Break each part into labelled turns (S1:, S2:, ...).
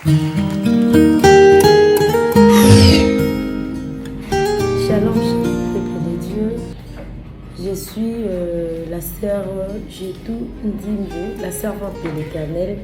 S1: Shalom, peuple de Dieu. Je suis la sœur Jetou Ndimbe, la servante de l'Éternel.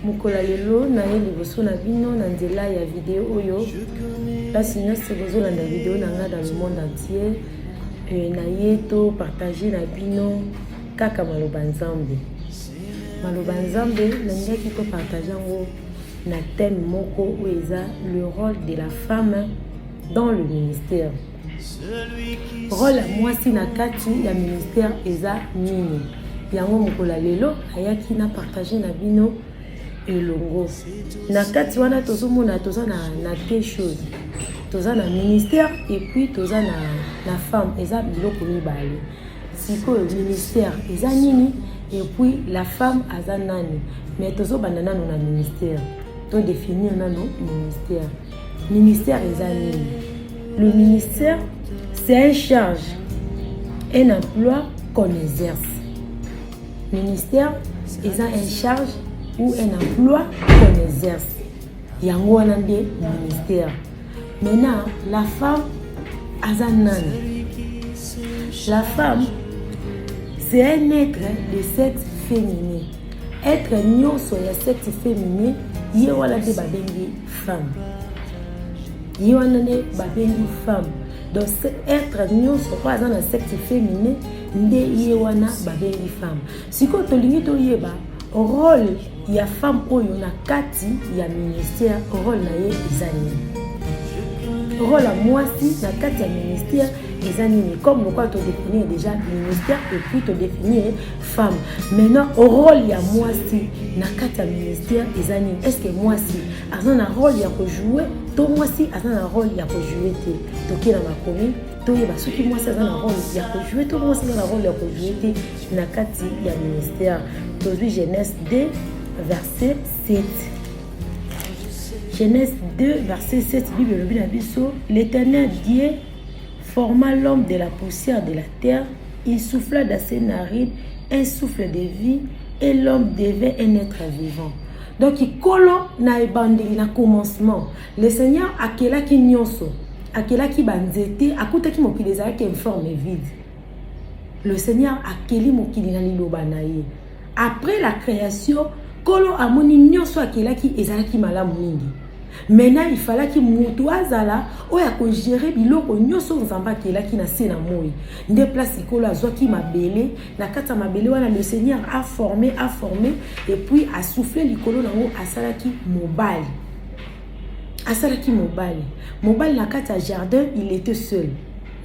S1: Mukola lelo na ye liboso na bino na nzela ya vidéo oyo. Place nyonso bozolanda vidéo na nga dans le monde entier. Na ye to partager na bino kaka maloba nzambe. Maloba nzambe nangaki to partager ngo na thème moko oyo eza le rôle de la femme dans le ministère. Rôle mwasi na kati ya ministère eza nini? Yango mukola lelo ayaki na partager na bino elongo. Na kati wana tozomona toza na deux choses. Toza na ministère et puis toza na femme eza biloko mibale. Siko ministère eza nini et puis la femme aza nani. Mais tozobanda nano na ministère. To définir nano ministère. Ministère eza nini? Le ministère c'est une charge, un emploi qu'on exerce. Ministère est une charge ou un emploi qu'on exerce. Yango wana nde ministère. Maintenant, la femme azanani. La femme, c'est un être de sexe féminin. Être nyonso ya sexe féminin, ye wana de babengi femme. Ye wana de babengi femme. Donc être nyonso kwa azana sexe féminin, nde ye wana babengi femme. Siko tolingi to yeba rôle ya femme oyo na kati ya ministère, rôle na ye ezani. Rôle à mwasi na kati ya ministère ezani. Comme pourquoi tu définir déjà ministère et puis tu définir femme. Maintenant au rôle ya mwasi na kati ya ministère ezani. Est-ce que mwasi azana un rôle ya ko jouer? To mwasi azana un rôle ya ko jouer te. Toki na makomi to yeba soki mwasi azana un rôle ya ko jouer, to mwasi azana un rôle ya ko jouer te na kati ya ministère. Aujourd'hui Genèse 2 verset 7. Genèse 2 verset 7, Bible le Binabiso, l'Éternel Dieu forma l'homme de la poussière de la terre, il souffla dans ses narines un souffle de vie et l'homme devait un être vivant. Donc il colle na ebandeli na commencement. Le Seigneur akela ki nyonso, akela ki banzete, akuta ki mokili ezalaki en forme vide. Le Seigneur akeli mokili na liloba na ye. Après la création, kolo amoni nyonso akela ki ezalaki malamu mingi. Maintenant il fallait que mutu azala oya ko gérer biloko nyonso nzamba kela ki na se na moi. Nde place ikolo azwaki mabele na kata mabele wana le Seigneur a formé et puis a soufflé likolo nango asalaki mobali. Asalaki mobali. Mobali na kata jardin, il était seul.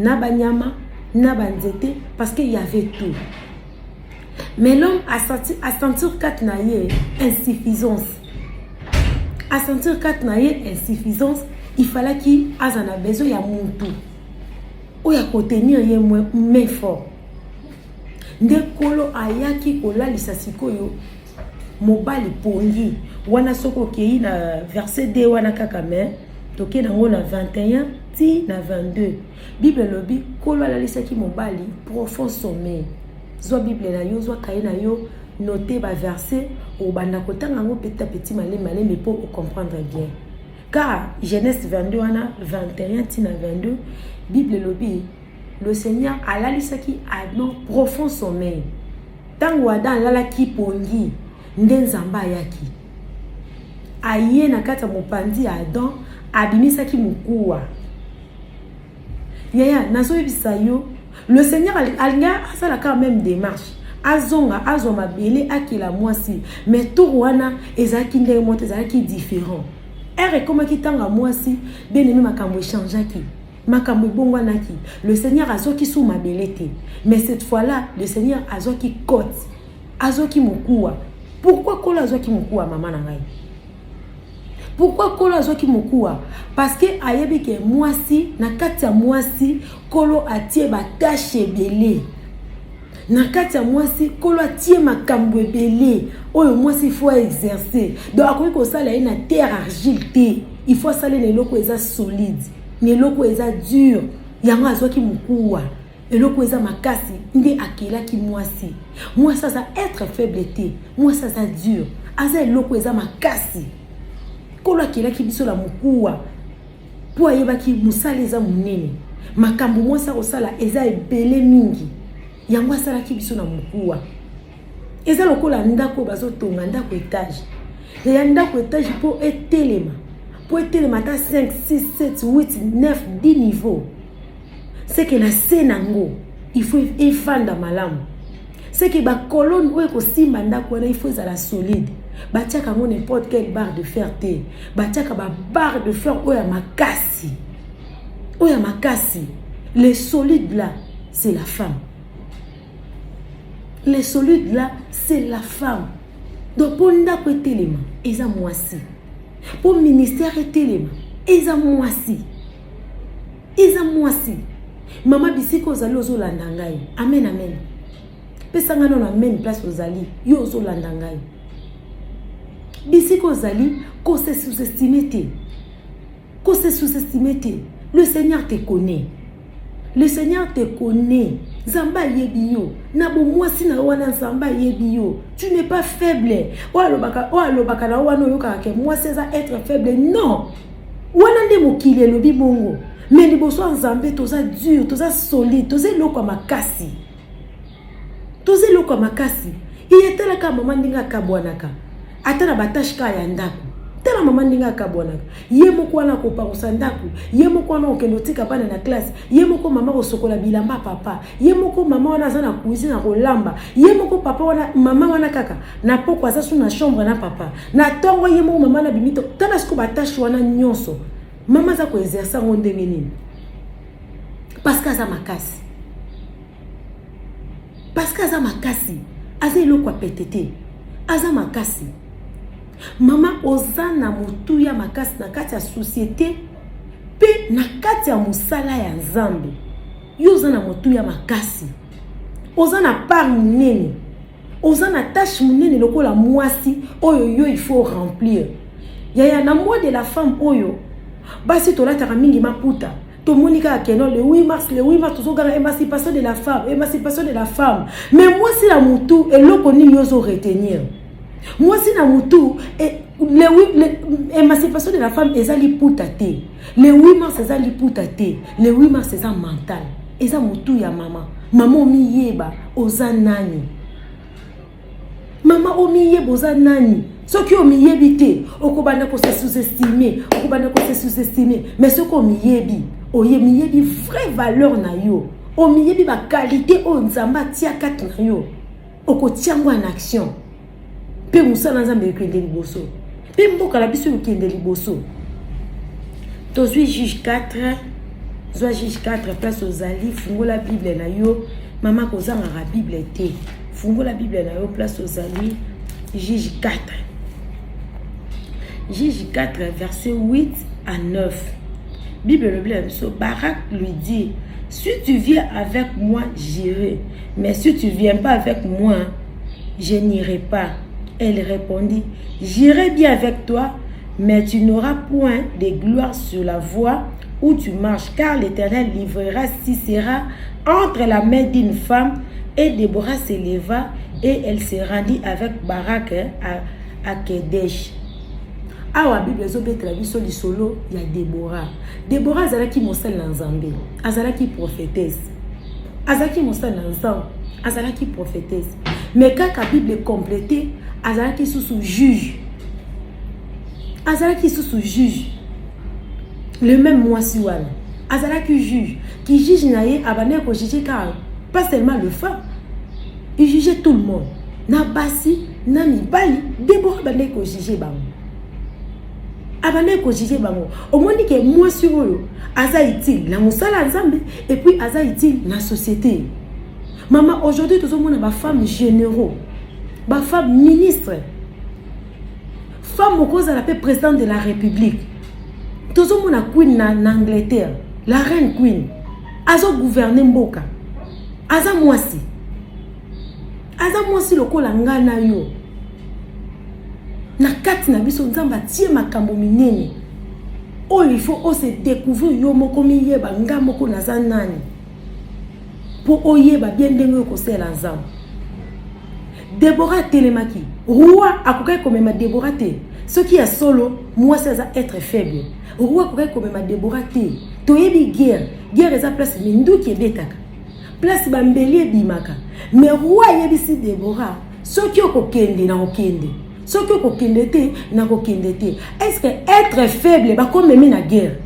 S1: Na banyama, na banzete parce qu'il y avait tout. Mais l'homme a senti kat na ye insuffisance. À sentir qu'il y a insuffisance, il fallait qu'il ait besoin de mutu. Ou ya contenir ye main fort. Nde kolo ayaki kola lisasiko yo mobali pongi. Wana soko kei na verset 2 wana kakame. Toke na ngona 21 ti na 22. Bible lobi kolo ala lisaki mobali profond sommeil. Zwa Bible na yo, zwa kaye na yo. Notez bas verset au banakotanga ngo petit à petit malé mais pour comprendre bien. Car Genèse 22 21 tina 22 Bible lobi le Seigneur ala lisaki Adam profond sommeil. Tango Adam lala ki pongi ndenzamba yaki. Aye na kata mopandi Adam abimisaki mukuwa. Yaya nazo bisayo le Seigneur alinga asala quand même démarche. Azonga azoma bele akila mwasi mais tout wana ezaki ndenge moto ezaki différent. Ere koma kitanga mwasi benemi makambo changeaki makambo bongwanaki. Le Seigneur azoki sou mabelete mais cette fois-là le Seigneur azoki côte azoki mokuwa. Pourquoi kola azoki mokuwa mama na ngai? Pourquoi kolo azoki mokuwa? Parce que ayebi ke mwasi na kati ya mwasi kolo atie ba tâche belé. Na kati ya mwasi kolo atie makambo ebele oyo mwasi faut exercer. Donc akoki ko sala na terre argile te. Il faut sala na eloko eza solide, na eloko eza dur. Yango azoki mokuwa. Eloko eza makasi nde akela ki mwasi. Moi ça être faible te. Moi ça dur. aza eloko eza makasi kolo akelaki biso la mokuwa po ayebaki mosala eza monene makambo mwasi akosala eza ebele mingi yango asalaki biso na mokuwa eza lokola ndako bazotonga ndako etage ya ndako etage po etelema ata 5, 6, 7, 8, 9, 10 niveaux c'est que la senango il faut efanda malamu c'est que ba colonne oyo kosimba ndako wana il faut ezala solide batiaka ngo n'importe quelle barre de fer te batiaka ba barre de fer oyo ya makasi les solides là c'est la femme les solides là c'est la femme donc pour ndako etelema eza mwasi pour ministère etelema eza mwasi mama bisiko ozali ozolanda ngai amen pesanga nono amen place ozali yo ozolanda ngai bisiko ozali ko se sous-estimer te le Seigneur te connaît Zamba yebi yo na bo mwasi na wana Zamba yebi yo tu n'es pas faible o alobaka na wana yo kaka mwasi eza être faible non wana nde mokili elobi bongo mais liboso Nzambe toza dur toza solide toza eloko makasi iyetelaka mama ndinga kabwanaka ata na batashika ya ndako tala mama ndinga kabwanaka ye moko wana kopangosa ndako ye moko wana okendotika bana na classe ye moko mama kosokola bilamba papa ye moko mama wana aza na cuisine na kolamba ye moko papa wana mama wana kaka na poko aza su na chambre na papa na tongo ye moko mama na bimito tala siko batashi wana nyonso mama za ko exercer ngo ndenge nini parce que aza makasi aza eloko apetete aza makasi mama oza na mutu ya makasi na kati ya société pe na kati ya musala ya Nzambe yo oza na mutu ya makasi oza na part munene oza na tâche munene lokola mwasi oyo yo il faut remplir ya na mois de la femme oyo basi tolataka mingi maputa to monika akeno le 8 mars tozogana émancipation de la femme mais moi si la mutu eloko nini yozo retenir moi si na mutu émancipation de la femme ezali puta te le 8 mars ezali puta te le 8 mars eza mental eza mutu ya mama omiyeba oza nani mama omiyeba oza nani soki omiyebi te okobanda ko se sous-estimer mais soki omiyebi oyebi vraie valeur na yo omiyebi ba qualité o Nzamba tia kati na yo okotiango en action pe musala Nzambe ekende liboso pe mboka la biso ekende liboso tozwi juge 4 place ozali fungola Bible na yo mama kozanga la Bible te fungola Bible na yo place ozali juge 4 verset 8 à 9 Bible le blême Barak lui dit si tu viens avec moi j'irai mais si tu viens pas avec moi je n'irai pas. Elle répondit j'irai bien avec toi mais tu n'auras point de gloire sur la voie où tu marches car l'Éternel livrera Sisera entre la main d'une femme. Et Déborah s'éleva et elle se rendit avec Barak à Kedesh. Awa Bible ezobetela biso lisolo ya Déborah azalaki mosali na Nzambe azalaki prophétesse mais kaka Bible complétée azalaki sous juge le même mwasi wana azalaki juge qui juge naye abane ko juger car pas seulement le femme il jugeait tout le monde na basi na mibali Déborah bane ko juger bango au moins que moi sur eux aza utile na musala Nzambe et puis aza utile na société maman aujourd'hui tout le monde ba femme généraux ba femme ministre femme cause la président de la République tout le monde a queen na Angleterre la reine queen azo gouverner mboka aza mwasi lokola ngana yo na kati na biso Nzamba tie makambo minene il faut se découvrir yo moko miyeba nga moko naza nani po oyeba bien ndenge ko sela Nzamba Déborah telemaki roi akokai komema Déborah te soki ya solo moi c'est être faible roi akokai komema Déborah te toyebi guerre eza place minduki ebetaka place bambeli ebimaka mais roi yebisi Déborah soki okokende na okende soki okokende te na kokende te. Est-ce que être faible ba comme même na guerre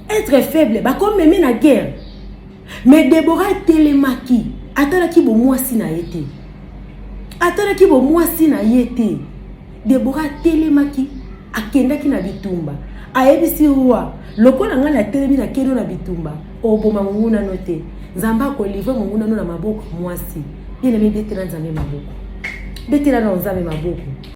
S1: être faible ba comme même na guerre mais Déborah telemaki atalaki bo mwasi na yete atalaki bo mwasi na yete Déborah telemaki akendaki na bitumba ayebisi roi lokola nga na telemi na kendo na bitumba oboma munguna note nzamba ko livre munguna no na maboko mwasi bien aimé betela nzambe maboko betela na nzambe maboko